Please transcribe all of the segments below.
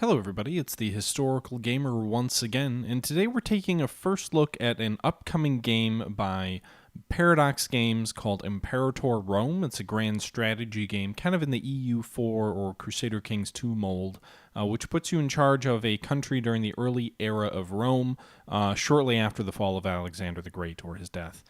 Hello everybody, it's the Historical Gamer once again, and today we're taking a first look at an upcoming game by Paradox Games called Imperator Rome. It's a grand strategy game, kind of in the EU4 or Crusader Kings 2 mold, which puts you in charge of a country during the early era of Rome, shortly after the fall of Alexander the Great or his death.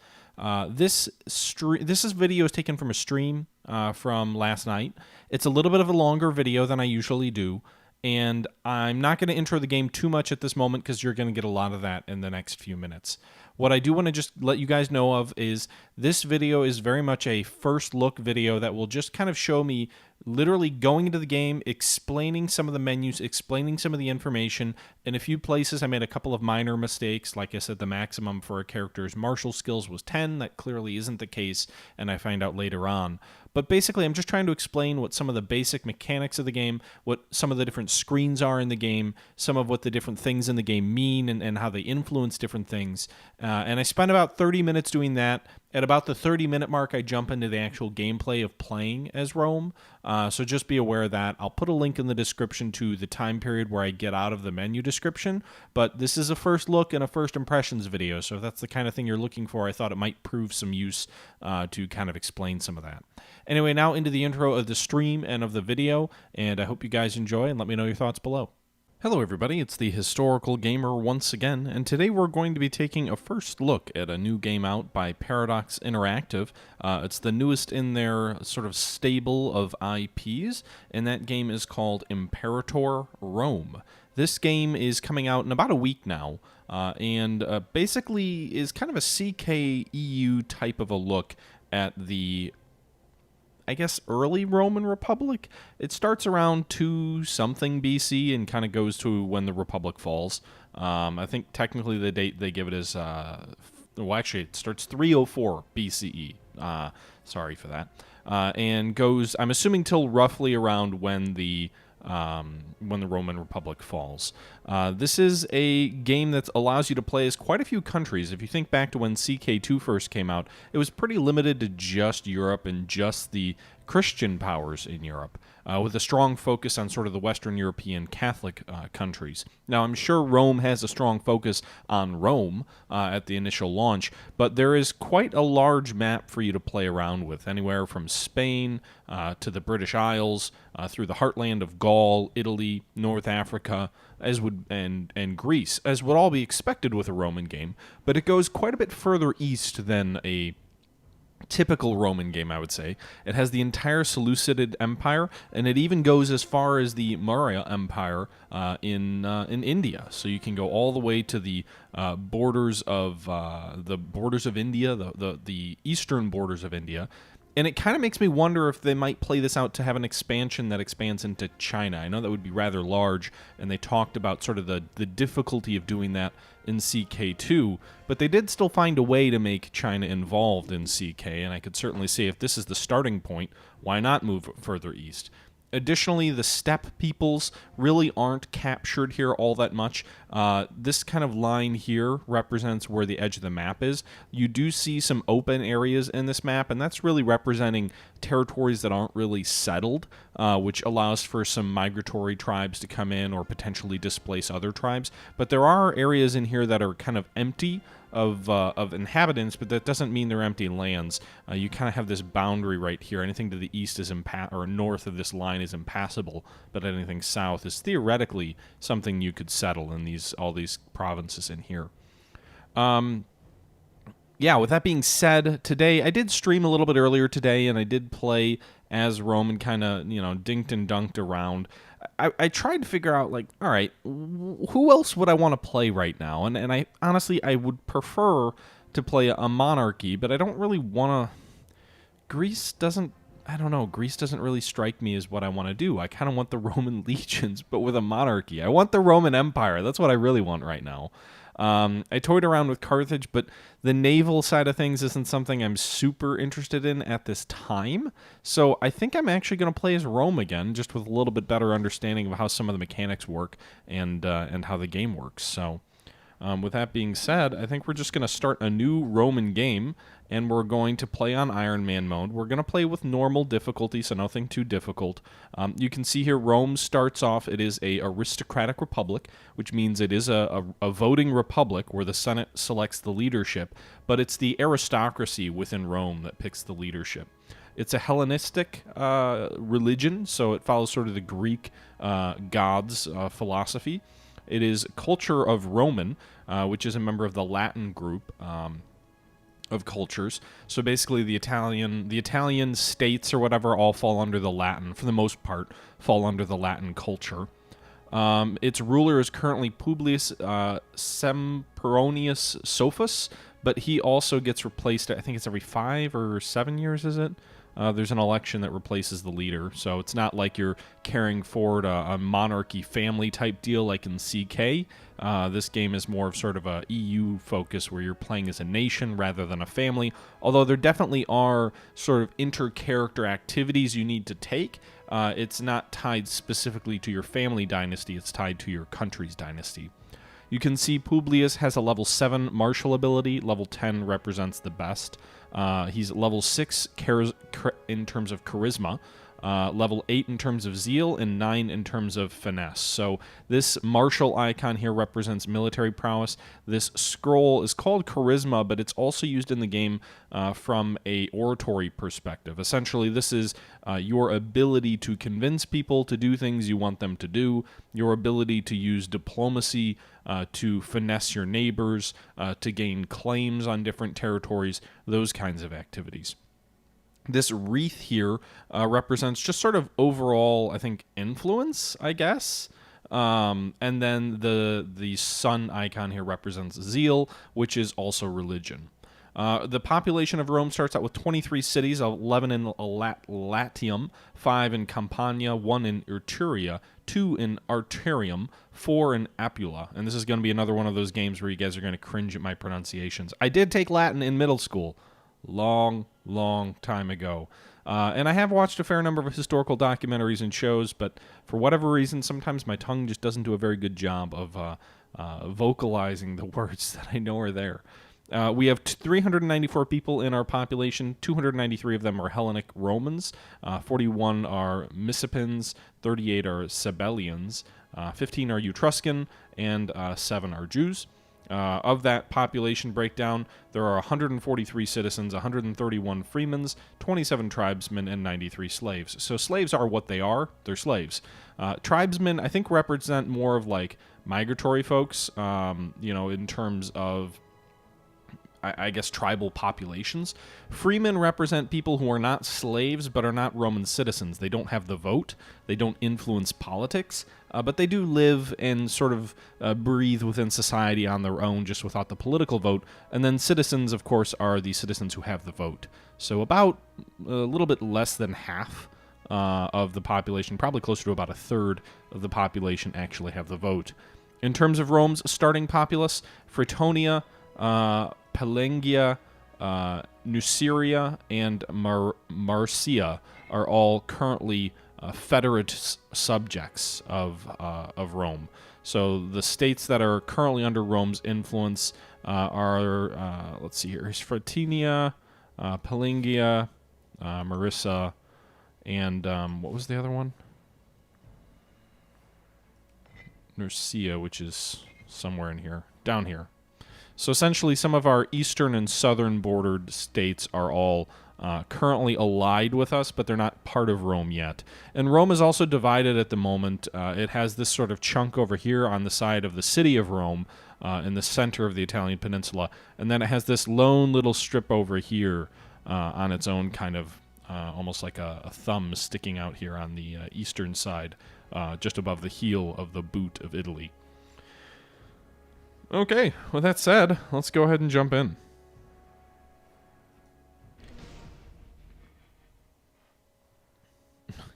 This video is taken from a stream from last night. It's a little bit of a longer video than I usually do. And I'm not going to intro the game too much at this moment because you're going to get a lot of that in the next few minutes. What I do want to just let you guys know of is this video is very much a first look video that will just kind of show me literally going into the game, explaining some of the menus, explaining some of the information. In a few places, I made a couple of minor mistakes. Like I said, the maximum for a character's martial skills was 10. That clearly isn't the case, and I find out later on. But basically, I'm just trying to explain what some of the basic mechanics of the game, what some of the different screens are in the game, some of what the different things in the game mean, and how they influence different things. And I spent about 30 minutes doing that. At about the 30-minute mark, I jump into the actual gameplay of playing as Rome. So just be aware of that. I'll put a link in the description to the time period where I get out of the menu description. But this is a first look and a first impressions video. So if that's the kind of thing you're looking for, I thought it might prove some use to kind of explain some of that. Anyway, now into the intro of the stream and of the video. And I hope you guys enjoy, and let me know your thoughts below. Hello everybody, it's the Historical Gamer once again, and today we're going to be taking a first look at a new game out by Paradox Interactive. It's the newest in their sort of stable of IPs, and that game is called Imperator Rome. This game is coming out in about a week now, and basically is kind of a CK-EU type of a look at the early Roman Republic. It starts around 2-something BC and kind of goes to when the Republic falls. I think technically the date they give it is, well, actually, it starts 304 BCE. Sorry for that. And goes, I'm assuming, till roughly around when the Roman Republic falls. This is a game that allows you to play as quite a few countries. If you think back to when CK2 first came out, it was pretty limited to just Europe and just the Christian powers in Europe, with a strong focus on sort of the Western European Catholic countries. Now, I'm sure Rome has a strong focus on Rome at the initial launch, but there is quite a large map for you to play around with, anywhere from Spain to the British Isles, through the heartland of Gaul, Italy, North Africa, and Greece, as would all be expected with a Roman game, but it goes quite a bit further east than a typical Roman game, I would say. It has the entire Seleucid Empire, and it even goes as far as the Maurya Empire in India. So you can go all the way to the borders of India, the eastern borders of India. And it kind of makes me wonder if they might play this out to have an expansion that expands into China. I know that would be rather large, and they talked about sort of the difficulty of doing that in CK2, but they did still find a way to make China involved in CK, and I could certainly see if this is the starting point, why not move further east? Additionally, the steppe peoples really aren't captured here all that much. This kind of line here represents where the edge of the map is. You do see some open areas in this map, and that's really representing territories that aren't really settled, which allows for some migratory tribes to come in or potentially displace other tribes. But there are areas in here that are kind of empty of inhabitants, but that doesn't mean they're empty lands. You kind of have this boundary right here. Anything to the east is or north of this line is impassable, but anything south is theoretically something you could settle in all these provinces in here. Yeah, with that being said, today I did stream a little bit earlier today, and I did play as Rome and kind of, dinked and dunked around. I tried to figure out, like, all right, who else would I want to play right now? And I honestly, I would prefer to play a monarchy, but I don't really want to... Greece doesn't really strike me as what I want to do. I kind of want the Roman legions, but with a monarchy. I want the Roman Empire. That's what I really want right now. I toyed around with Carthage, but the naval side of things isn't something I'm super interested in at this time. So I think I'm actually going to play as Rome again, just with a little bit better understanding of how some of the mechanics work and how the game works. So With that being said, I think we're just going to start a new Roman game, and we're going to play on Iron Man mode. We're going to play with normal difficulty, so nothing too difficult. You can see here Rome starts off, it is a aristocratic republic, which means it is a voting republic where the Senate selects the leadership, but it's the aristocracy within Rome that picks the leadership. It's a Hellenistic religion, so it follows sort of the Greek gods philosophy. It is culture of Roman, which is a member of the Latin group of cultures. So basically the Italian states or whatever all fall under the Latin, for the most part, fall under the Latin culture. Its ruler is currently Publius Sempronius Sophus, but he also gets replaced, I think it's every 5 or 7 years, is it? There's an election that replaces the leader, so it's not like you're carrying forward a monarchy family type deal like in CK. This game is more of sort of a EU focus where you're playing as a nation rather than a family, although there definitely are sort of inter-character activities you need to take. It's not tied specifically to your family dynasty, it's tied to your country's dynasty. You can see Publius has a level 7 martial ability. Level 10 represents the best. He's level 6 in terms of charisma, level 8 in terms of zeal, and 9 in terms of finesse. So this martial icon here represents military prowess. This scroll is called charisma, but it's also used in the game from a oratory perspective. Essentially, this is your ability to convince people to do things you want them to do, your ability to use diplomacy to finesse your neighbors, to gain claims on different territories, those kinds of activities. This wreath here represents just sort of overall, I think, influence, I guess. And then the sun icon here represents zeal, which is also religion. The population of Rome starts out with 23 cities, 11 in Latium, 5 in Campania, 1 in Etruria, 2 in Arterium, 4 in Apula. And this is going to be another one of those games where you guys are going to cringe at my pronunciations. I did take Latin in middle school. Long time ago. And I have watched a fair number of historical documentaries and shows, but for whatever reason, sometimes my tongue just doesn't do a very good job of vocalizing the words that I know are there. We have 394 people in our population. 293 of them are Hellenic Romans. 41 are Misipins. 38 are Sabellians. 15 are Etruscan. And 7 are Jews. Of that population breakdown, there are 143 citizens, 131 freemans, 27 tribesmen, and 93 slaves. So slaves are what they are. They're slaves. Tribesmen, I think, represent more of like migratory folks, in terms of, I guess, tribal populations. Freemen represent people who are not slaves but are not Roman citizens. They don't have the vote. They don't influence politics, but they do live and sort of breathe within society on their own, just without the political vote. And then citizens, of course, are the citizens who have the vote. So about a little bit less than half of the population, probably closer to about a third of the population, actually have the vote. In terms of Rome's starting populace, Freetonia, Pelengia, Nuceria, and Marcia are all currently federate subjects of Rome. So the states that are currently under Rome's influence are, let's see here, Freetonia, Pelengia, Marissa, and what was the other one? Nuceria, which is somewhere in here, down here. So essentially, some of our eastern and southern bordered states are all currently allied with us, but they're not part of Rome yet. And Rome is also divided at the moment. It has this sort of chunk over here on the side of the city of Rome, in the center of the Italian peninsula, and then it has this lone little strip over here on its own, kind of almost like a thumb sticking out here on the eastern side, just above the heel of the boot of Italy. Okay, with that said, let's go ahead and jump in.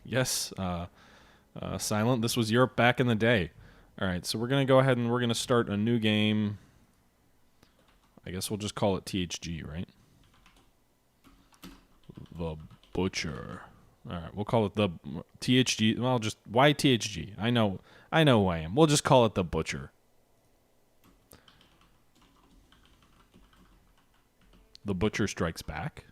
Yes, Silent, this was Europe back in the day. Alright, so we're going to go ahead and we're going to start a new game. I guess we'll just call it THG, right? The Butcher. Alright, we'll call it the THG. Well, just, why THG? I know who I am. We'll just call it the Butcher. The Butcher Strikes Back.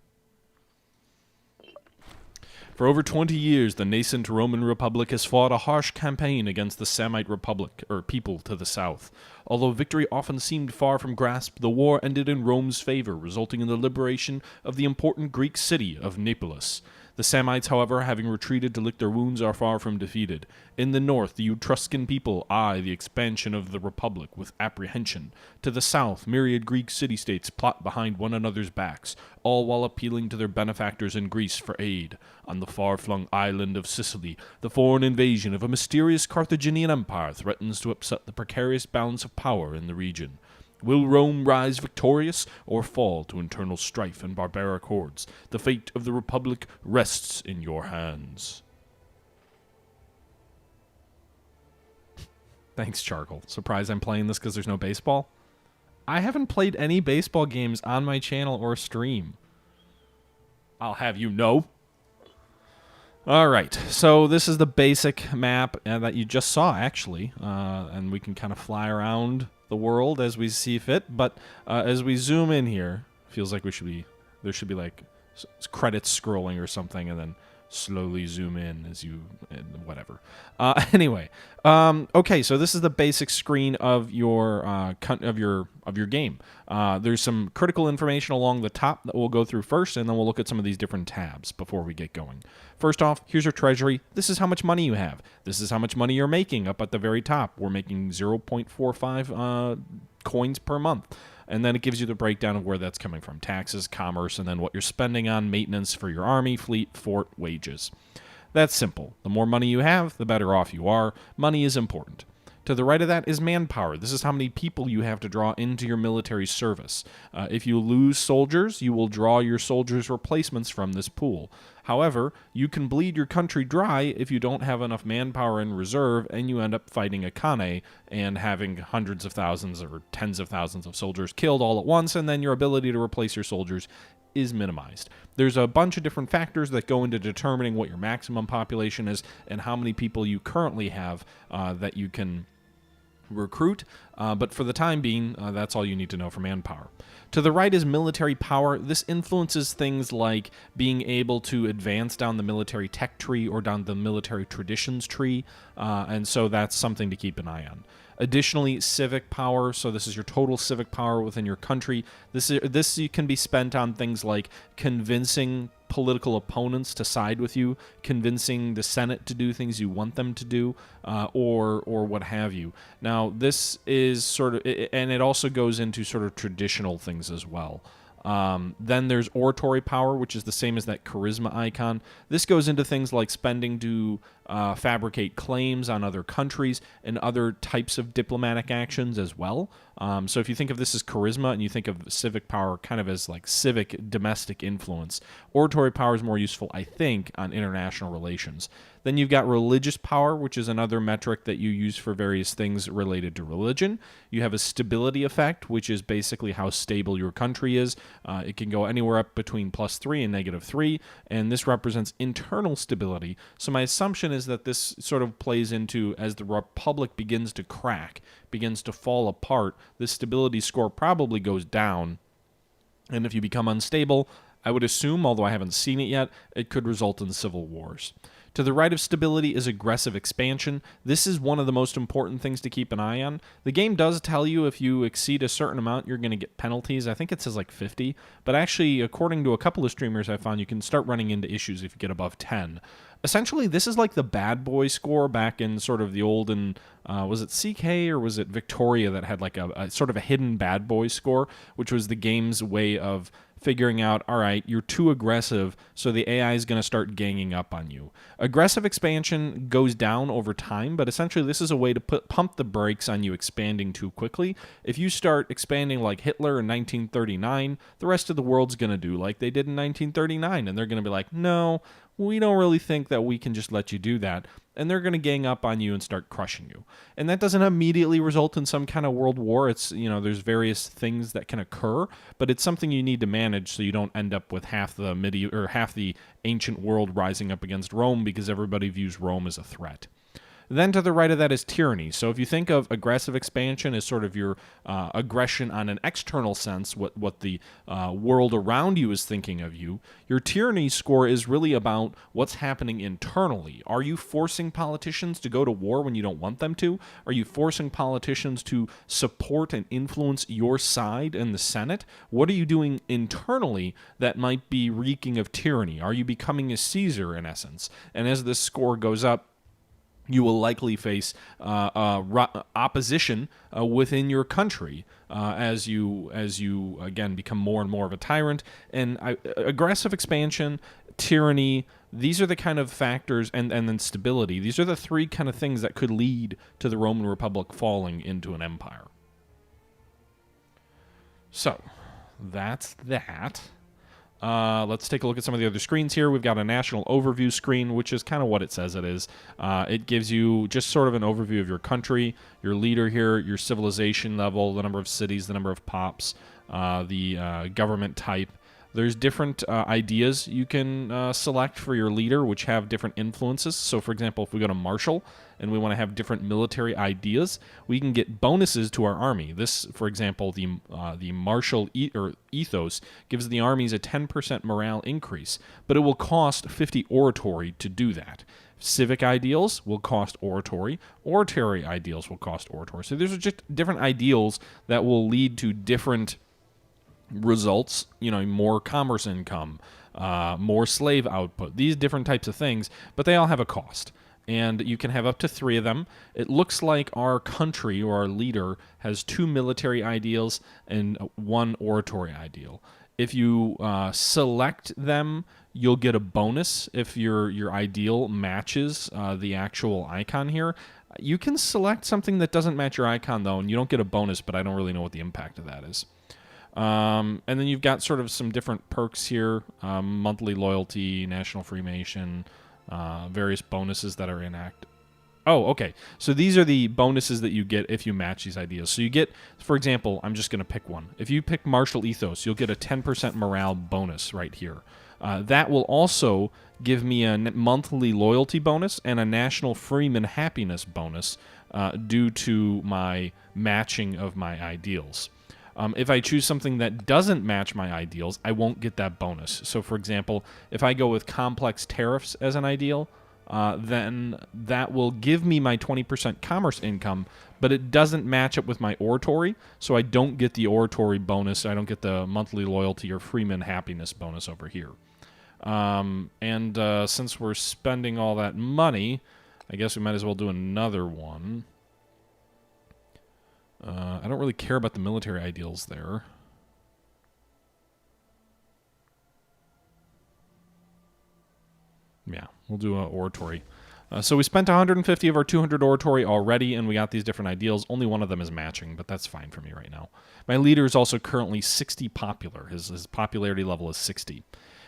For over 20 years, the nascent Roman Republic has fought a harsh campaign against the Samnite Republic, or people to the south. Although victory often seemed far from grasp, the war ended in Rome's favor, resulting in the liberation of the important Greek city of Neapolis. The Samnites, however, having retreated to lick their wounds, are far from defeated. In the north, the Etruscan people eye the expansion of the Republic with apprehension. To the south, myriad Greek city-states plot behind one another's backs, all while appealing to their benefactors in Greece for aid. On the far-flung island of Sicily, the foreign invasion of a mysterious Carthaginian empire threatens to upset the precarious balance of power in the region. Will Rome rise victorious or fall to internal strife and barbaric hordes? The fate of the Republic rests in your hands. Thanks, Charcoal. Surprised I'm playing this because there's no baseball? I haven't played any baseball games on my channel or stream. I'll have you know. All right, so this is the basic map that you just saw, actually, and we can kind of fly around the world as we see fit. But as we zoom in here, feels like there should be like credits scrolling or something, and then slowly zoom in as you whatever. Anyway, okay, so this is the basic screen of your game. There's some critical information along the top that we'll go through first, and then we'll look at some of these different tabs before we get going. First off, here's your treasury. This is how much money you have. This is how much money you're making up at the very top. We're making 0.45 coins per month. And then it gives you the breakdown of where that's coming from. Taxes, commerce, and then what you're spending on maintenance for your army, fleet, fort, wages. That's simple. The more money you have, the better off you are. Money is important. To the right of that is manpower. This is how many people you have to draw into your military service. If you lose soldiers, you will draw your soldiers' replacements from this pool. However, you can bleed your country dry if you don't have enough manpower in reserve and you end up fighting a Kane and having hundreds of thousands or tens of thousands of soldiers killed all at once, and then your ability to replace your soldiers is minimized. There's a bunch of different factors that go into determining what your maximum population is and how many people you currently have that you can recruit, but for the time being, that's all you need to know for manpower. To the right is military power. This influences things like being able to advance down the military tech tree or down the military traditions tree, and so that's something to keep an eye on. Additionally, civic power, so this is your total civic power within your country. This can be spent on things like convincing political opponents to side with you, convincing the Senate to do things you want them to do, or what have you. Now, this is sort of, and it also goes into sort of traditional things as well. Then there's Oratory Power, which is the same as that charisma icon. This goes into things like spending to fabricate claims on other countries and other types of diplomatic actions as well. So if you think of this as charisma and you think of civic power kind of as like civic domestic influence, Oratory Power is more useful, I think, on international relations. Then you've got religious power, which is another metric that you use for various things related to religion. You have a stability effect, which is basically how stable your country is. It can go anywhere up between +3 and -3, and this represents internal stability. So my assumption is that this sort of plays into, as the Republic begins to crack, begins to fall apart, this stability score probably goes down. And if you become unstable, I would assume, although I haven't seen it yet, it could result in civil wars. To the right of stability is aggressive expansion. This is one of the most important things to keep an eye on. The game does tell you if you exceed a certain amount, you're going to get penalties. I think it says like 50. But actually, according to a couple of streamers I found, you can start running into issues if you get above 10. Essentially, this is like the bad boy score back in sort of the olden, was it CK or was it Victoria that had like a sort of a hidden bad boy score, which was the game's way of figuring out, all right, you're too aggressive, so the AI is going to start ganging up on you. Aggressive expansion goes down over time, but essentially this is a way to pump the brakes on you expanding too quickly. If you start expanding like Hitler in 1939, the rest of the world's going to do like they did in 1939, and they're going to be like, no, we don't really think that we can just let you do that. And they're going to gang up on you and start crushing you. And that doesn't immediately result in some kind of world war. It's, there's various things that can occur, but it's something you need to manage so you don't end up with half the ancient world rising up against Rome because everybody views Rome as a threat. Then to the right of that is tyranny. So if you think of aggressive expansion as sort of your aggression on an external sense, what the world around you is thinking of you, your tyranny score is really about what's happening internally. Are you forcing politicians to go to war when you don't want them to? Are you forcing politicians to support and influence your side in the Senate? What are you doing internally that might be reeking of tyranny? Are you becoming a Caesar in essence? And as this score goes up, you will likely face opposition within your country as you again become more and more of a tyrant. And aggressive expansion, tyranny, these are the kind of factors, and then stability. These are the three kind of things that could lead to the Roman Republic falling into an empire. So that's that. Let's take a look at some of the other screens here. We've got a national overview screen, which is kind of what it says it is. It gives you just sort of an overview of your country, your leader here, your civilization level, the number of cities, the number of pops, the government type. There's different ideas you can select for your leader, which have different influences. So, for example, if we go to Marshal and we want to have different military ideas, we can get bonuses to our army. This, for example, the Marshal ethos gives the armies a 10% morale increase, but it will cost 50 oratory to do that. Civic ideals will cost oratory. Oratory ideals will cost oratory. So these are just different ideals that will lead to different results, more commerce income, more slave output, these different types of things, but they all have a cost. And you can have up to 3 of them. It looks like our country or our leader has 2 military ideals and 1 oratory ideal. If you select them, you'll get a bonus if your ideal matches the actual icon here. You can select something that doesn't match your icon, though, and you don't get a bonus, but I don't really know what the impact of that is. And then you've got sort of some different perks here, monthly loyalty, national Freemason, various bonuses that are enacted. Oh, okay. So these are the bonuses that you get if you match these ideas. So you get, for example, I'm just going to pick one. If you pick Martial Ethos, you'll get a 10% morale bonus right here. That will also give me a monthly loyalty bonus and a national Freeman happiness bonus due to my matching of my ideals. If I choose something that doesn't match my ideals, I won't get that bonus. So, for example, if I go with complex tariffs as an ideal, then that will give me my 20% commerce income, but it doesn't match up with my oratory, so I don't get the oratory bonus. I don't get the monthly loyalty or Freeman happiness bonus over here. Since we're spending all that money, I guess we might as well do another one. I don't really care about the military ideals there. Yeah, we'll do an oratory. So we spent 150 of our 200 oratory already, and we got these different ideals. Only one of them is matching, but that's fine for me right now. My leader is also currently 60 popular. His popularity level is 60.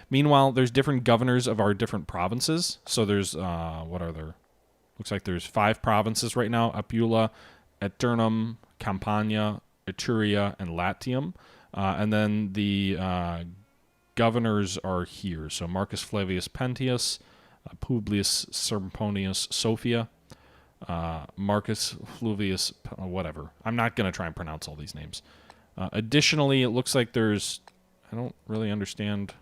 Meanwhile, there's different governors of our different provinces. So there's, what are there? Looks like there's 5 provinces right now. Apula, Eternum, Campania, Etruria, and Latium. And then the governors are here. So Marcus Flavius Pentius, Publius Serponius Sophia, Marcus Flavius, whatever. I'm not going to try and pronounce all these names. Additionally, it looks like there's, I don't really understand.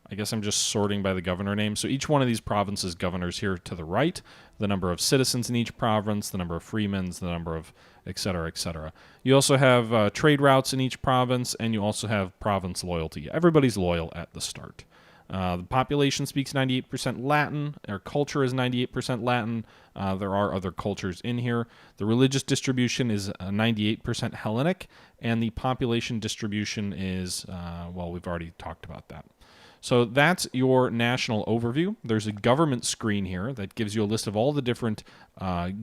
I guess I'm just sorting by the governor name. So each one of these provinces governors here to the right, the number of citizens in each province, the number of freemen, the number of et cetera, et cetera. You also have trade routes in each province, and you also have province loyalty. Everybody's loyal at the start. The population speaks 98% Latin. Their culture is 98% Latin. There are other cultures in here. The religious distribution is 98% Hellenic, and the population distribution is, well, we've already talked about that. So that's your national overview. There's a government screen here that gives you a list of all the different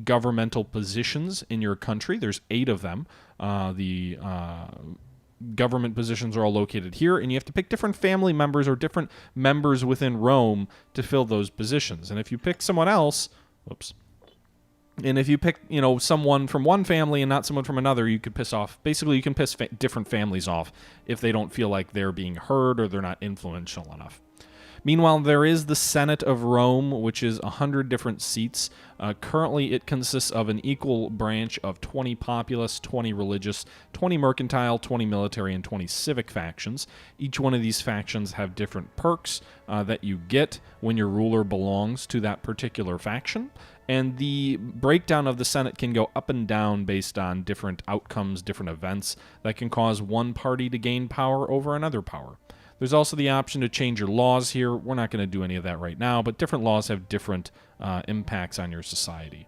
governmental positions in your country. There's 8 of them. The government positions are all located here, and you have to pick different family members or different members within Rome to fill those positions. And if you pick someone else, and if you pick, someone from one family and not someone from another, you could piss off. Basically, you can piss different families off if they don't feel like they're being heard or they're not influential enough. Meanwhile, there is the Senate of Rome, which is 100 different seats. Currently, it consists of an equal branch of 20 populous, 20 religious, 20 mercantile, 20 military, and 20 civic factions. Each one of these factions have different perks that you get when your ruler belongs to that particular faction. And the breakdown of the Senate can go up and down based on different outcomes, different events that can cause one party to gain power over another power. There's also the option to change your laws here. We're not going to do any of that right now, but different laws have different impacts on your society.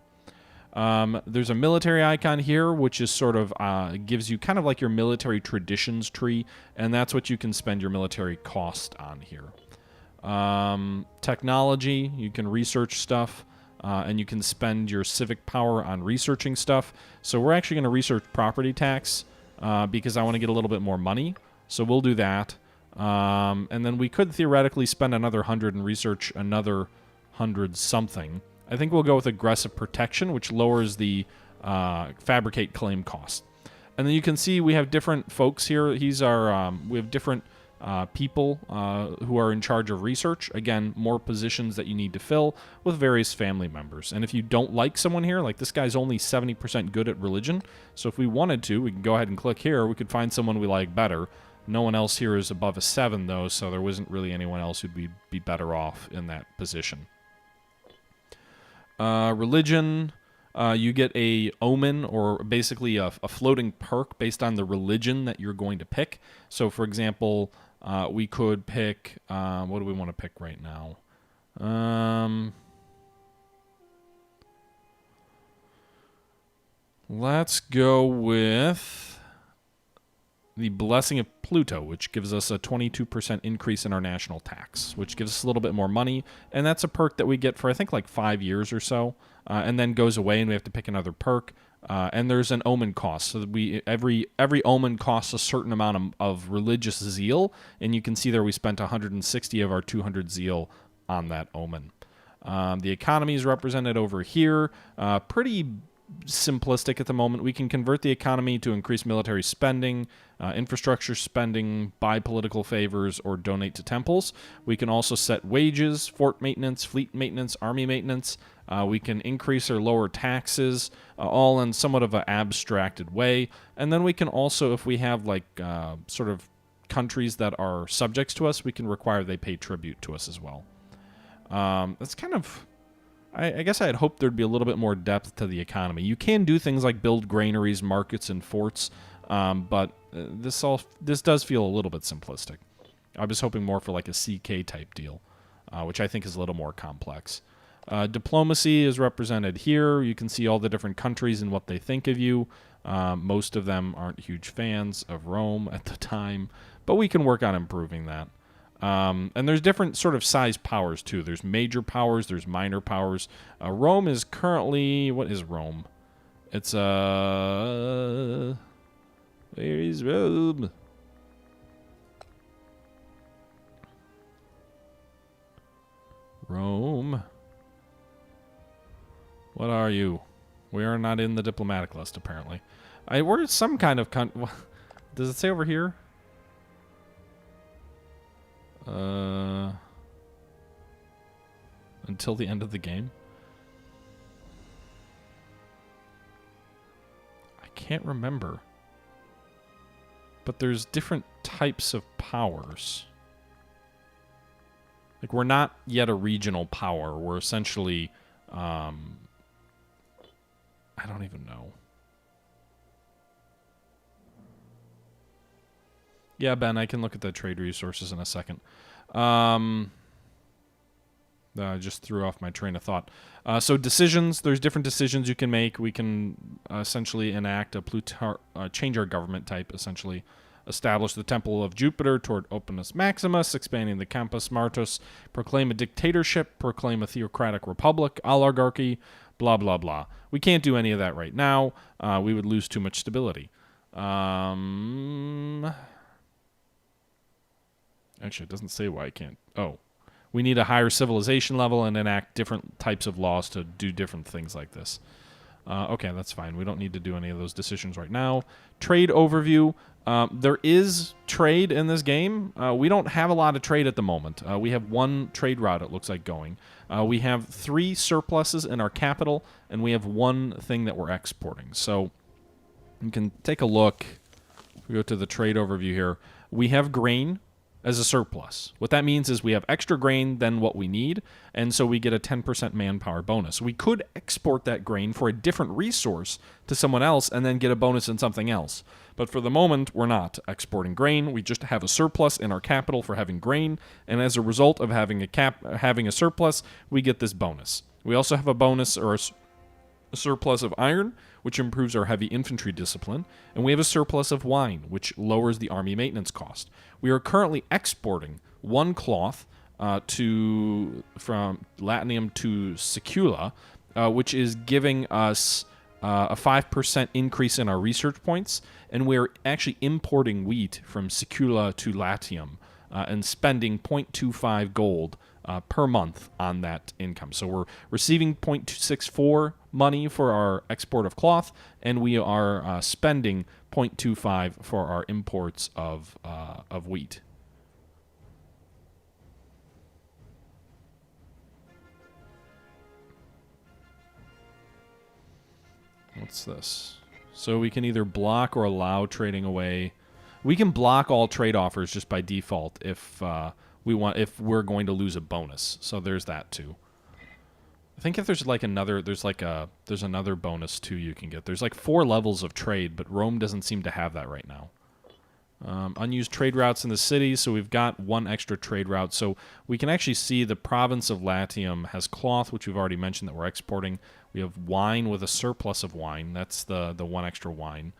There's a military icon here, which is sort of gives you kind of like your military traditions tree, and that's what you can spend your military cost on here. Technology, you can research stuff, and you can spend your civic power on researching stuff. So we're actually going to research property tax because I want to get a little bit more money. So we'll do that. And then we could theoretically spend another 100 and research another 100 something. I think we'll go with aggressive protection, which lowers the fabricate claim cost. And then you can see we have different folks here. We have different people who are in charge of research. Again, more positions that you need to fill with various family members. And if you don't like someone here, like this guy's only 70% good at religion. So if we wanted to, we can go ahead and click here. We could find someone we like better. No one else here is above a 7, though, so there wasn't really anyone else who'd be better off in that position. Religion, you get a omen, or basically a floating perk based on the religion that you're going to pick. So, for example, we could pick, what do we want to pick right now? Let's go with the Blessing of Pluto, which gives us a 22% increase in our national tax, which gives us a little bit more money, and that's a perk that we get for, I think, like 5 years or so, and then goes away, and we have to pick another perk, and there's an omen cost, so that every omen costs a certain amount of religious zeal, and you can see there we spent 160 of our 200 zeal on that omen. The economy is represented over here, pretty simplistic at the moment. We can convert the economy to increase military spending, infrastructure spending, buy political favors, or donate to temples. We can also set wages, fort maintenance, fleet maintenance, army maintenance. We can increase or lower taxes, all in somewhat of an abstracted way. And then we can also, if we have like sort of countries that are subjects to us, we can require they pay tribute to us as well. That's kind of... I guess I had hoped there'd be a little bit more depth to the economy. You can do things like build granaries, markets, and forts, but this does feel a little bit simplistic. I was hoping more for like a CK type deal, which I think is a little more complex. Diplomacy is represented here. You can see all the different countries and what they think of you. Most of them aren't huge fans of Rome at the time, but we can work on improving that. And there's different sort of size powers, too. There's major powers, there's minor powers. Rome is currently... What is Rome? It's, where is Rome? Rome. What are you? We are not in the diplomatic list, apparently. We're some kind of... Does it say over here? Until the end of the game? I can't remember. But there's different types of powers. Like, we're not yet a regional power. We're essentially, I don't even know. Yeah, Ben, I can look at the trade resources in a second. I just threw off my train of thought. So decisions, there's different decisions you can make. We can essentially enact change our government type, essentially. Establish the Temple of Jupiter toward Opus Maximus, expanding the Campus Martus, proclaim a dictatorship, proclaim a theocratic republic, oligarchy, blah, blah, blah. We can't do any of that right now. We would lose too much stability. Actually, it doesn't say why I can't. Oh. We need a higher civilization level and enact different types of laws to do different things like this. Okay, that's fine. We don't need to do any of those decisions right now. Trade overview. There is trade in this game. We don't have a lot of trade at the moment. We have one trade route, it looks like, going. We have 3 surpluses in our capital, and we have 1 thing that we're exporting. So you can take a look. We go to the trade overview here. We have grain as a surplus. What that means is we have extra grain than what we need, and so we get a 10% manpower bonus. We could export that grain for a different resource to someone else and then get a bonus in something else. But for the moment, we're not exporting grain. We just have a surplus in our capital for having grain, and as a result of having a surplus, we get this bonus. We also have a bonus or a surplus of iron, which improves our heavy infantry discipline, and we have a surplus of wine, which lowers the army maintenance cost. We are currently exporting 1 cloth from Latium to Sicula, which is giving us a 5% increase in our research points, and we're actually importing wheat from Sicula to Latium and spending 0.25 gold per month on that income. So we're receiving 0.264 money for our export of cloth, and we are spending 0.25 for our imports of wheat. What's this? So we can either block or allow trading away. We can block all trade offers just by default if we're going to lose a bonus. So there's that too. I think if there's there's another bonus too you can get. There's like 4 levels of trade, but Rome doesn't seem to have that right now. Unused trade routes in the city, so we've got 1 extra trade route. So we can actually see the province of Latium has cloth, which we've already mentioned that we're exporting. We have wine with a surplus of wine. That's the 1 extra wine.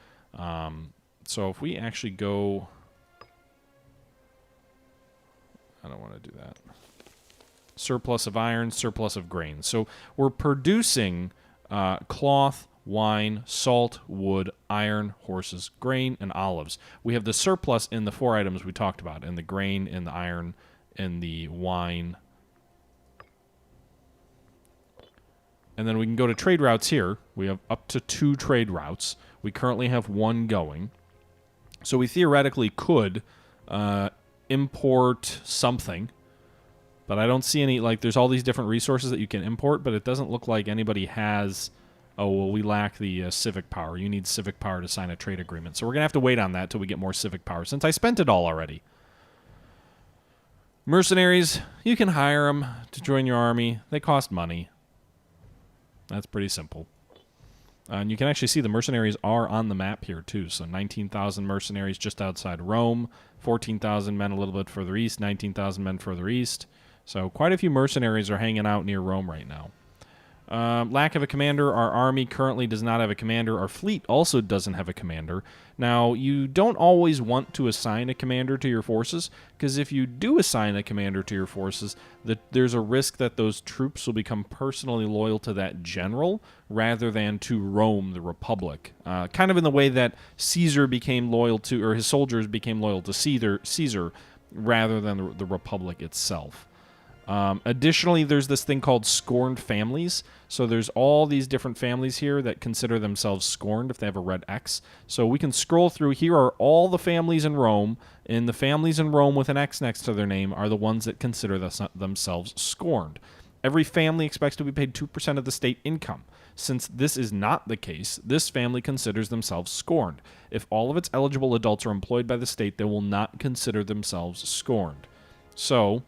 So if we actually go... I don't want to do that. Surplus of iron, surplus of grain. So we're producing cloth, wine, salt, wood, iron, horses, grain, and olives. We have the surplus in the 4 items we talked about, in the grain, in the iron, in the wine. And then we can go to trade routes here. We have up to 2 trade routes. We currently have 1 going. So we theoretically could import something. But I don't see any, there's all these different resources that you can import, but it doesn't look like anybody has... Oh, well, we lack the Civic Power. You need Civic Power to sign a trade agreement. So we're going to have to wait on that till we get more Civic Power, since I spent it all already. Mercenaries, you can hire them to join your army. They cost money. That's pretty simple. And you can actually see the mercenaries are on the map here, too. So 19,000 mercenaries just outside Rome, 14,000 men a little bit further east, 19,000 men further east. So quite a few mercenaries are hanging out near Rome right now. Lack of a commander. Our army currently does not have a commander. Our fleet also doesn't have a commander. Now, you don't always want to assign a commander to your forces, because if you do assign a commander to your forces, there's a risk that those troops will become personally loyal to that general rather than to Rome, the Republic. Kind of in the way that Caesar became loyal to, or his soldiers became loyal to Caesar rather than the Republic itself. Additionally, there's this thing called scorned families. So there's all these different families here that consider themselves scorned if they have a red X. So we can scroll through. Here are all the families in Rome, and the families in Rome with an X next to their name are the ones that consider themselves scorned. Every family expects to be paid 2% of the state income. Since this is not the case, this family considers themselves scorned. If all of its eligible adults are employed by the state, they will not consider themselves scorned. So...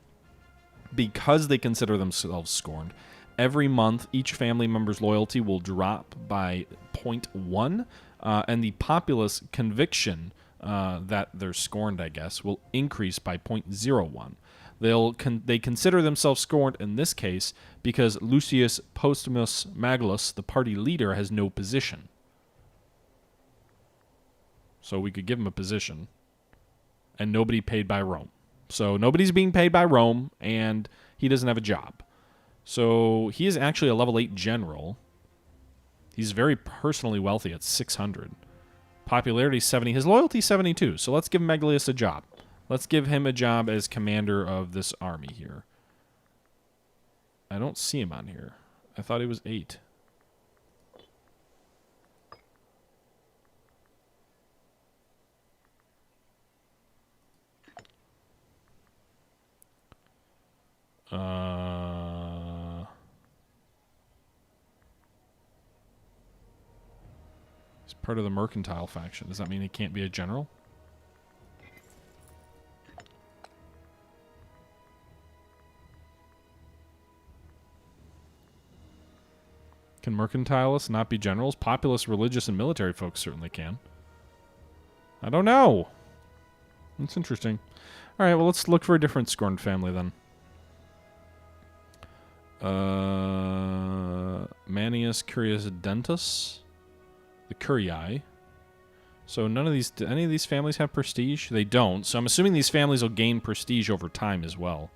because they consider themselves scorned, every month each family member's loyalty will drop by 0.1, and the populace conviction that they're scorned, I guess, will increase by 0.01. They consider themselves scorned in this case because Lucius Postumus Magnus, the party leader, has no position. So we could give him a position, and nobody paid by Rome. So nobody's being paid by Rome, and he doesn't have a job. So he is actually a level 8 general. He's very personally wealthy at 600. Popularity 70. His loyalty 72. So let's give Meglius a job. Let's give him a job as commander of this army here. I don't see him on here. I thought he was 8. He's part of the mercantile faction. Does that mean he can't be a general? Can mercantilists not be generals? Populous, religious, and military folks certainly can. I don't know. That's interesting. All right, well, let's look for a different scorned family then. Manius Curious Dentus. The Curii. So none of these... Do any of these families have prestige? They don't. So I'm assuming these families will gain prestige over time as well.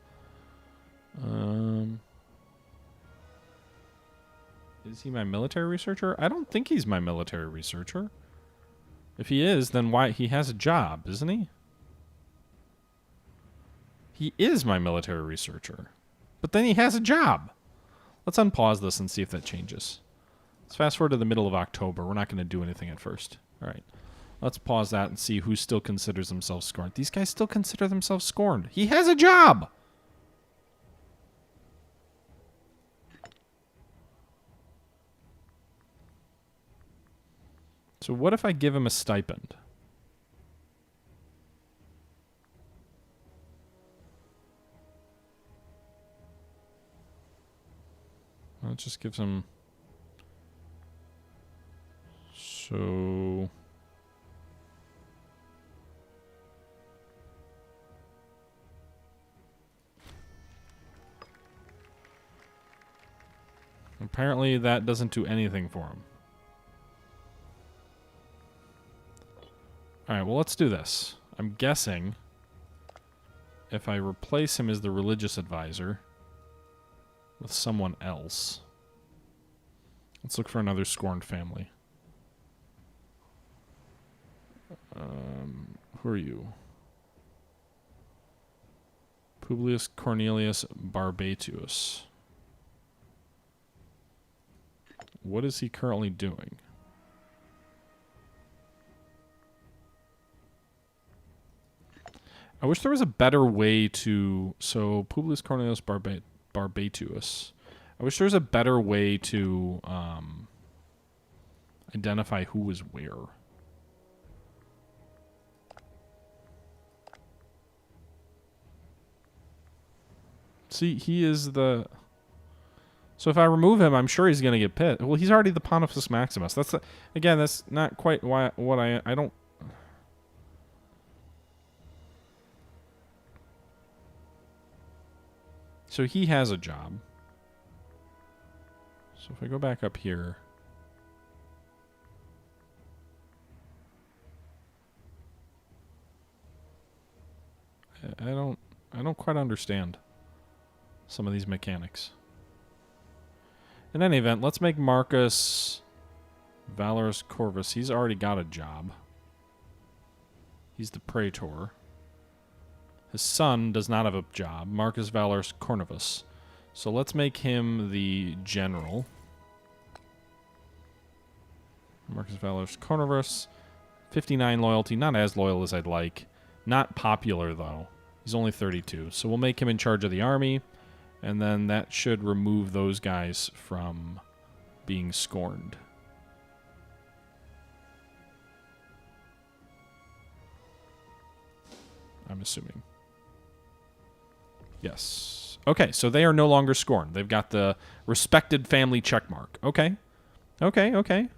Is he my military researcher? I don't think he's my military researcher. If he is, then why... He has a job, isn't he? He is my military researcher. But then he has a job. Let's unpause this and see if that changes. Let's fast forward to the middle of October. We're not going to do anything at first. All right. Let's pause that and see who still considers themselves scorned. These guys still consider themselves scorned. He has a job. So what if I give him a stipend? Well, it just gives him... So... Apparently that doesn't do anything for him. Alright, well, let's do this. I'm guessing if I replace him as the religious advisor with someone else. Let's look for another scorned family. Who are you? Publius Cornelius Barbatuus. What is he currently doing? I wish there was a better way to... So, Publius Cornelius Barbatuus. I wish there was a better way to identify who was where. See, he is the... So if I remove him, I'm sure he's going to get pissed. Well, he's already the Pontifex Maximus. That's the, again, that's not quite what I don't... So he has a job. So if I go back up here... I don't quite understand some of these mechanics. In any event, let's make Marcus Valorous Corvus. He's already got a job. He's the Praetor. His son does not have a job. Marcus Valorous Cornivus. So let's make him the general. Marcus Valorous Cornivus. 59 loyalty. Not as loyal as I'd like. Not popular, though. He's only 32. So we'll make him in charge of the army. And then that should remove those guys from being scorned. I'm assuming. Yes. Okay, so they are no longer scorned. They've got the respected family checkmark. Okay. Okay.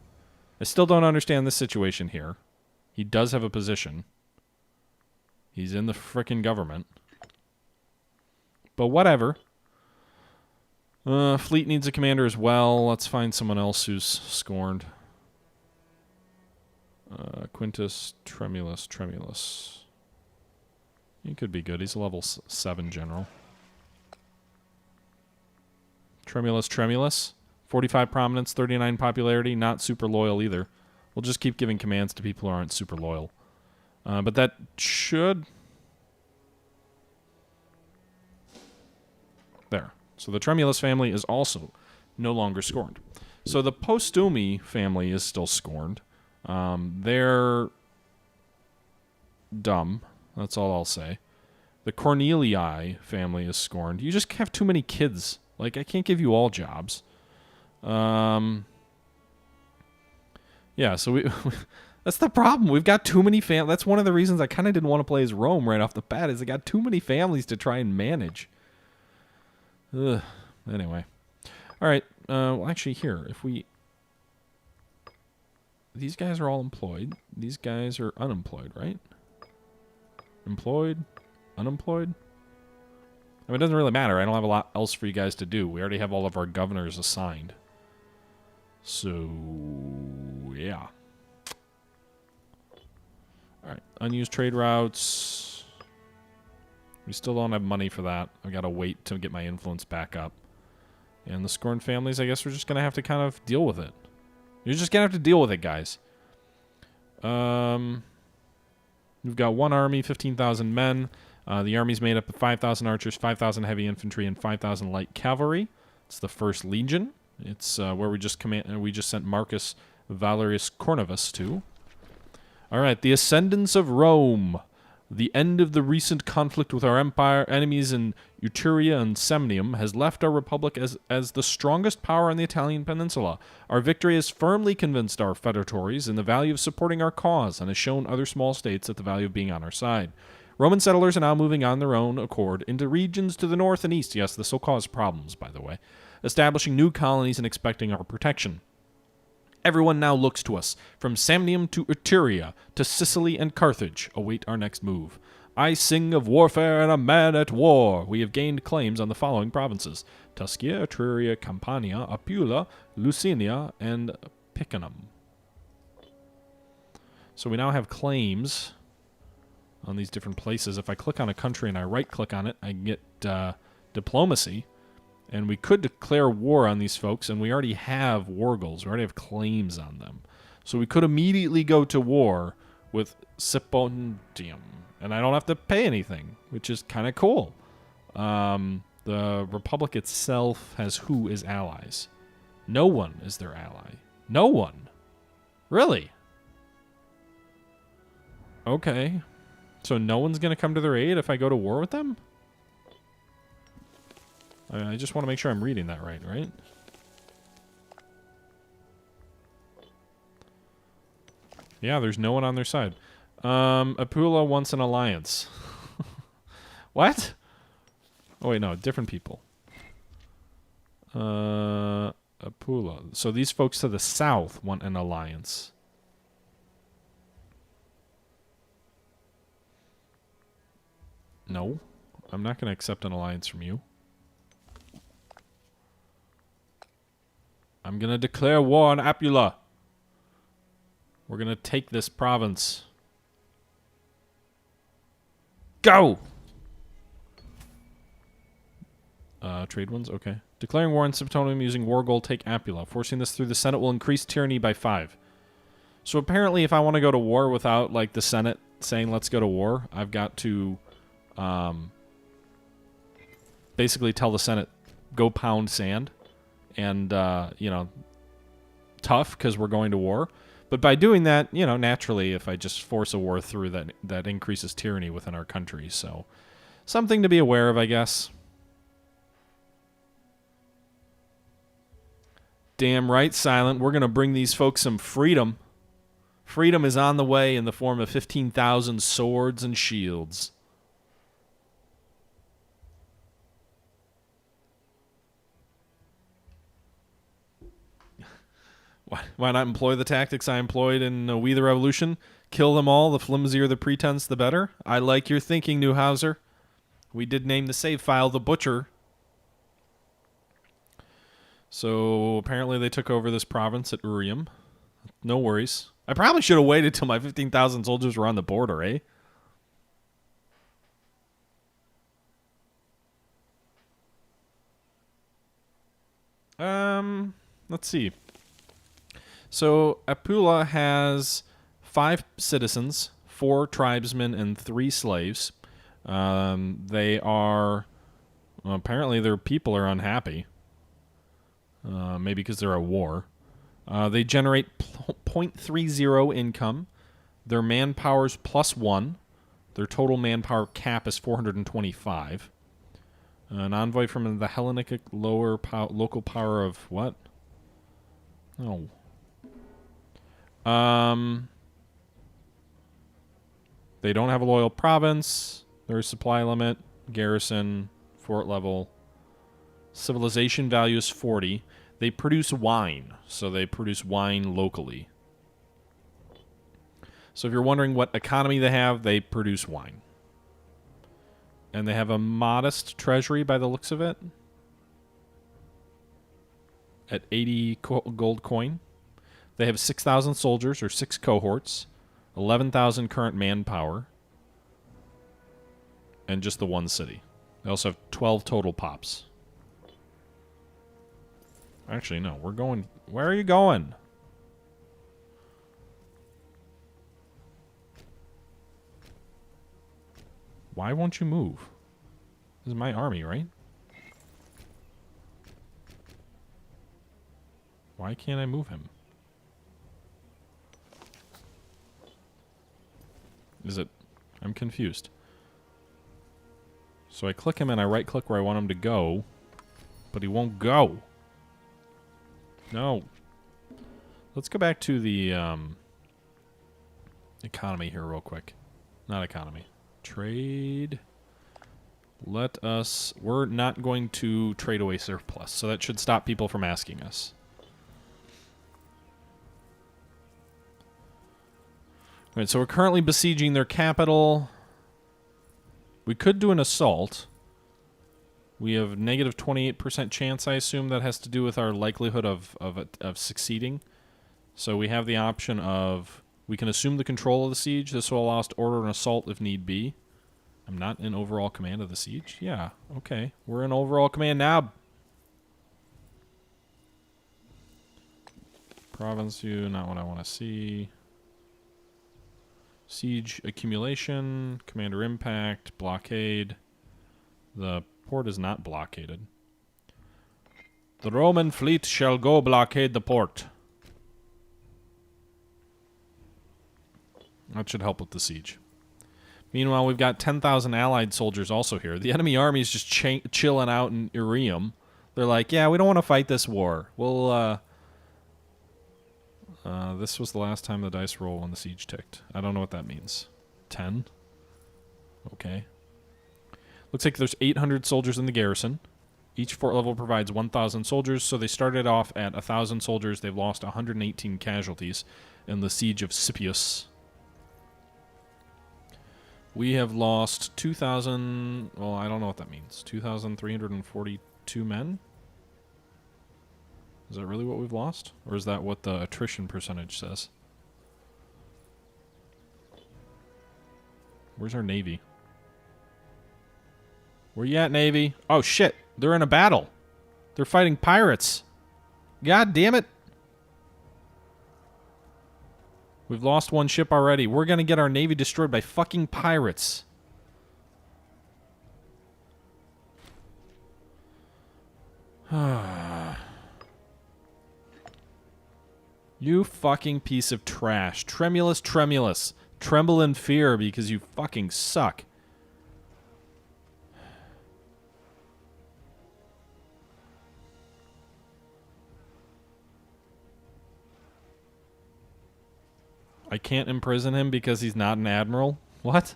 I still don't understand this situation here. He does have a position. He's in the frickin' government. But whatever. Fleet needs a commander as well. Let's find someone else who's scorned. Quintus Tremulus. He could be good. He's a level 7 general. Tremulus. 45 prominence, 39 popularity. Not super loyal either. We'll just keep giving commands to people who aren't super loyal. But that should... There. So the Tremulus family is also no longer scorned. So the Postumi family is still scorned. They're dumb. That's all I'll say. The Cornelii family is scorned. You just have too many kids. Like, I can't give you all jobs. Yeah, so we that's the problem. We've got too many That's one of the reasons I kind of didn't want to play as Rome right off the bat, is I got too many families to try and manage. Ugh. Anyway. All right. Well, actually, here, if we... These guys are all employed. These guys are unemployed, right? Employed? Unemployed? I mean, it doesn't really matter. I don't have a lot else for you guys to do. We already have all of our governors assigned. So, yeah. Alright, unused trade routes. We still don't have money for that. I gotta wait to get my influence back up. And the scorned families, I guess we're just gonna have to kind of deal with it. You're just gonna have to deal with it, guys. We've got one army, 15,000 men. The army's made up of 5,000 archers, 5,000 heavy infantry, and 5,000 light cavalry. It's the 1st Legion. It's where we just sent Marcus Valerius Cornavus to. All right, the ascendance of Rome. The end of the recent conflict with our empire enemies in Etruria and Semnium has left our republic as the strongest power on the Italian peninsula. Our victory has firmly convinced our feudatories in the value of supporting our cause and has shown other small states that the value of being on our side. Roman settlers are now moving on their own accord into regions to the north and east. Yes, this will cause problems, by the way. Establishing new colonies and expecting our protection. Everyone now looks to us. From Samnium to Etruria to Sicily and Carthage await our next move. I sing of warfare and a man at war. We have gained claims on the following provinces: Tuscia, Etruria, Campania, Apula, Lucinia, and Picenum. So we now have claims on these different places. If I click on a country and I right-click on it, I can get diplomacy. And we could declare war on these folks, and we already have war goals. We already have claims on them. So we could immediately go to war with Sipontium, and I don't have to pay anything, which is kind of cool. The Republic itself has who as allies? No one is their ally. No one. Really? Okay. So no one's going to come to their aid if I go to war with them? I just want to make sure I'm reading that right? Yeah, there's no one on their side. Apula wants an alliance. What? Oh, wait, no, different people. Apula. So these folks to the south want an alliance. No, I'm not going to accept an alliance from you. I'm going to declare war on Apula. We're going to take this province. Go! Trade ones? Okay. Declaring war on Septonium using war gold, take Apula. Forcing this through the Senate will increase tyranny by 5. So apparently if I want to go to war without, like, the Senate saying let's go to war, I've got to basically tell the Senate, go pound sand. And, you know, tough because we're going to war. But by doing that, you know, naturally, if I just force a war through, that increases tyranny within our country. So, something to be aware of, I guess. Damn right, Silent. We're going to bring these folks some freedom. Freedom is on the way in the form of 15,000 swords and shields. Why not employ the tactics I employed in We the Revolution? Kill them all, the flimsier the pretense, the better? I like your thinking, Neuhauser. We did name the save file the Butcher. So, apparently they took over this province at Urium. No worries. I probably should have waited till my 15,000 soldiers were on the border, eh? Let's see. So, Apula has 5 citizens, 4 tribesmen, and 3 slaves. They are... Well, apparently their people are unhappy. Maybe because they're at war. They generate 0.30 income. Their manpower's +1. Their total manpower cap is 425. An envoy from the Hellenic local power of what? Oh. They don't have a loyal province. Their supply limit, garrison, fort level. Civilization value is 40. They produce wine, so they produce wine locally. So if you're wondering what economy they have, they produce wine. And they have a modest treasury by the looks of it. At 80 gold coin. They have 6,000 soldiers, or 6 cohorts. 11,000 current manpower. And just the one city. They also have 12 total pops. Actually, no. We're going... Where are you going? Why won't you move? This is my army, right? Why can't I move him? Is it... I'm confused. So I click him and I right-click where I want him to go, but he won't go. No. Let's go back to the economy here real quick. Not economy. Trade. Let us... We're not going to trade away surplus, so that should stop people from asking us. Alright, so we're currently besieging their capital. We could do an assault. We have negative 28% chance, I assume. That has to do with our likelihood of succeeding. So we have the option of... We can assume the control of the siege. This will allow us to order an assault if need be. I'm not in overall command of the siege? Yeah, okay. We're in overall command now. Province view, not what I want to see. Siege accumulation, commander impact, blockade. The port is not blockaded. The Roman fleet shall go blockade the port. That should help with the siege. Meanwhile, we've got 10,000 allied soldiers also here. The enemy army is just chilling out in Irium. They're like, yeah, we don't want to fight this war. We'll, this was the last time the dice roll when the siege ticked. I don't know what that means. 10? Okay. Looks like there's 800 soldiers in the garrison. Each fort level provides 1,000 soldiers, so they started off at 1,000 soldiers. They've lost 118 casualties in the siege of Scipius. We have lost 2,000... Well, I don't know what that means. 2,342 men? Is that really what we've lost? Or is that what the attrition percentage says? Where's our navy? Where you at, navy? Oh, shit. They're in a battle. They're fighting pirates. God damn it. We've lost one ship already. We're going to get our navy destroyed by fucking pirates. You fucking piece of trash. Tremulous, tremulous. Tremble in fear because you fucking suck. I can't imprison him because he's not an admiral? What?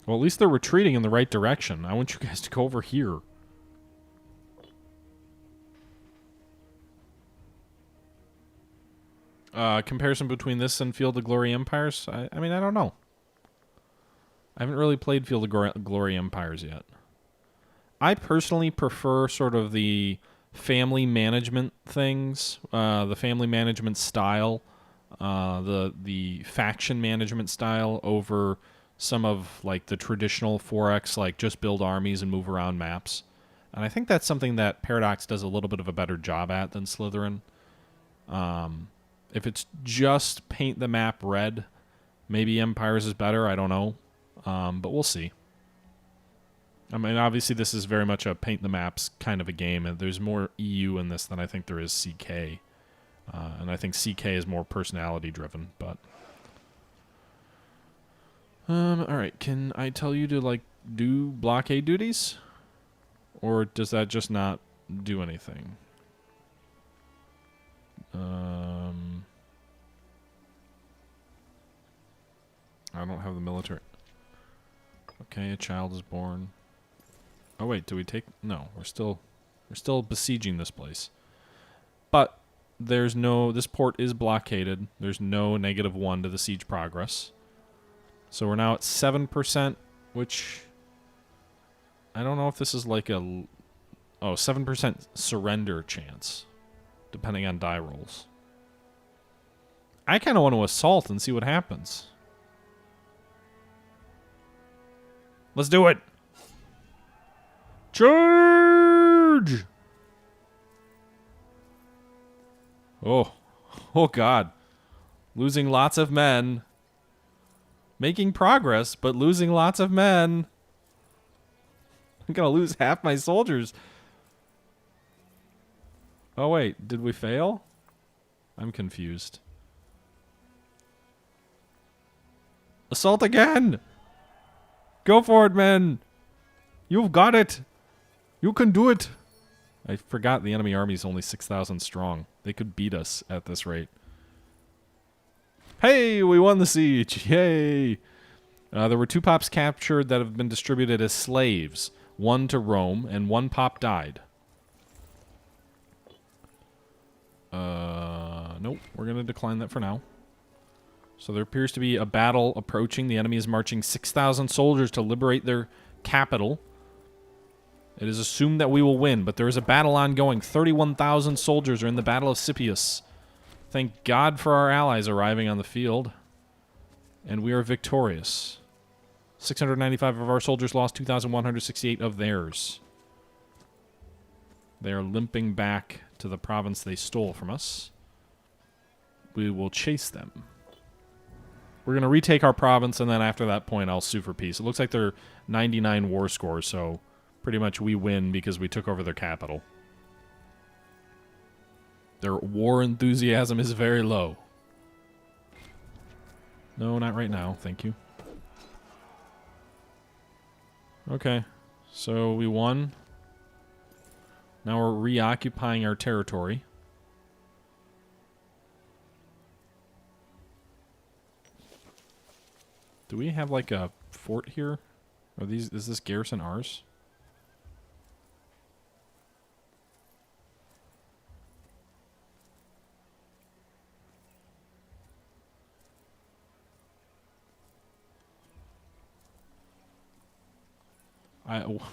Well, at least they're retreating in the right direction. I want you guys to go over here. Comparison between this and Field of Glory Empires? I mean, I don't know. I haven't really played Field of Glory Empires yet. I personally prefer sort of the family management things, the family management style, the faction management style over some of like the traditional 4X, like just build armies and move around maps. And I think that's something that Paradox does a little bit of a better job at than Slytherin. If it's just paint the map red, maybe Empires is better, I don't know. But we'll see. I mean, obviously this is very much a paint the maps kind of a game, and there's more EU in this than I think there is CK. And I think CK is more personality driven, but... alright, can I tell you to, like, do blockade duties? Or does that just not do anything? I don't have the military. Okay, a child is born. Oh wait, do we take... No, we're still besieging this place. But there's no... This port is blockaded. There's no -1 to the siege progress. So we're now at 7%, which... I don't know if this is like a... Oh, 7% surrender chance, depending on die rolls. I kind of want to assault and see what happens. Let's do it! Charge! Oh. Oh, God. Losing lots of men. Making progress, but losing lots of men. I'm gonna lose half my soldiers. Oh, wait. Did we fail? I'm confused. Assault again! Go for it, men! You've got it! You can do it! I forgot the enemy army is only 6,000 strong. They could beat us at this rate. Hey, we won the siege! Yay! There were 2 pops captured that have been distributed as slaves. 1 to Rome, and 1 pop died. Nope. We're going to decline that for now. So there appears to be a battle approaching. The enemy is marching 6,000 soldiers to liberate their capital. It is assumed that we will win, but there is a battle ongoing. 31,000 soldiers are in the Battle of Scipius. Thank God for our allies arriving on the field. And we are victorious. 695 of our soldiers lost, 2,168 of theirs. They are limping back to the province they stole from us. We will chase them. We're going to retake our province, and then after that point, I'll sue for peace. It looks like they're 99 war score, so pretty much we win because we took over their capital. Their war enthusiasm is very low. No, not right now. Thank you. Okay. So we won. Now we're reoccupying our territory. Do we have like a fort here? Is this garrison ours?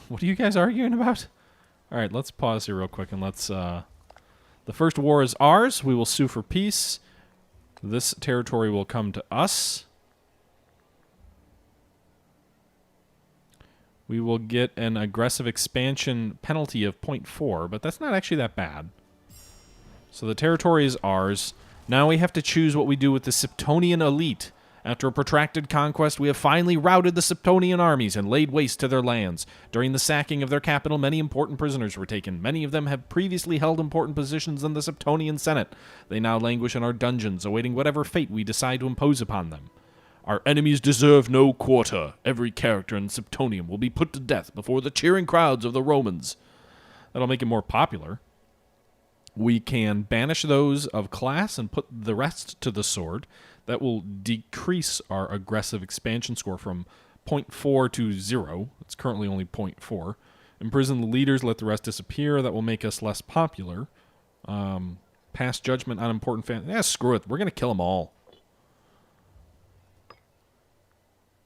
What are you guys arguing about? Alright, let's pause here real quick and let's... the first war is ours. We will sue for peace. This territory will come to us. We will get an aggressive expansion penalty of 0.4, but that's not actually that bad. So the territory is ours. Now we have to choose what we do with the Septonian elite. After a protracted conquest, we have finally routed the Septonian armies and laid waste to their lands. During the sacking of their capital, many important prisoners were taken. Many of them have previously held important positions in the Septonian Senate. They now languish in our dungeons, awaiting whatever fate we decide to impose upon them. Our enemies deserve no quarter. Every character in Septonium will be put to death before the cheering crowds of the Romans. That'll make it more popular. We can banish those of class and put the rest to the sword. That will decrease our aggressive expansion score from 0.4 to 0. It's currently only 0.4. Imprison the leaders, let the rest disappear. That will make us less popular. Pass judgment on important families. Yeah, screw it. We're going to kill them all.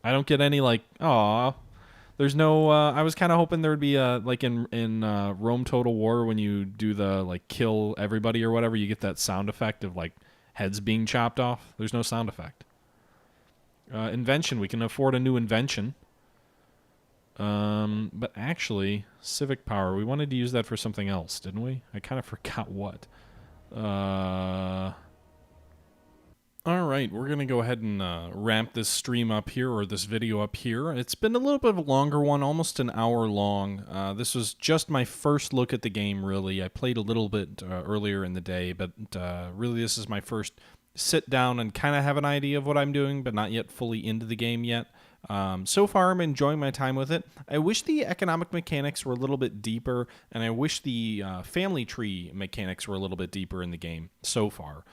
I don't get any, like, aw. There's no, I was kind of hoping there would be, like in Rome Total War, when you do the, like, kill everybody or whatever, you get that sound effect of, like, heads being chopped off. There's no sound effect. Invention. We can afford a new invention. But actually, Civic Power. We wanted to use that for something else, didn't we? I kind of forgot what. All right, we're going to go ahead and wrap this stream up here, or this video up here. It's been a little bit of a longer one, almost an hour long. This was just my first look at the game, really. I played a little bit earlier in the day, but really this is my first sit down and kind of have an idea of what I'm doing, but not yet fully into the game yet. So far, I'm enjoying my time with it. I wish the economic mechanics were a little bit deeper, and I wish the family tree mechanics were a little bit deeper in the game so far.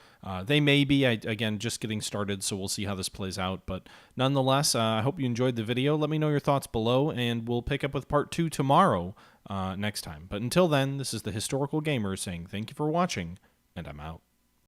They may be, again, just getting started, so we'll see how this plays out. But nonetheless, I hope you enjoyed the video. Let me know your thoughts below, and we'll pick up with part 2 tomorrow next time. But until then, this is the Historical Gamer saying thank you for watching, and I'm out.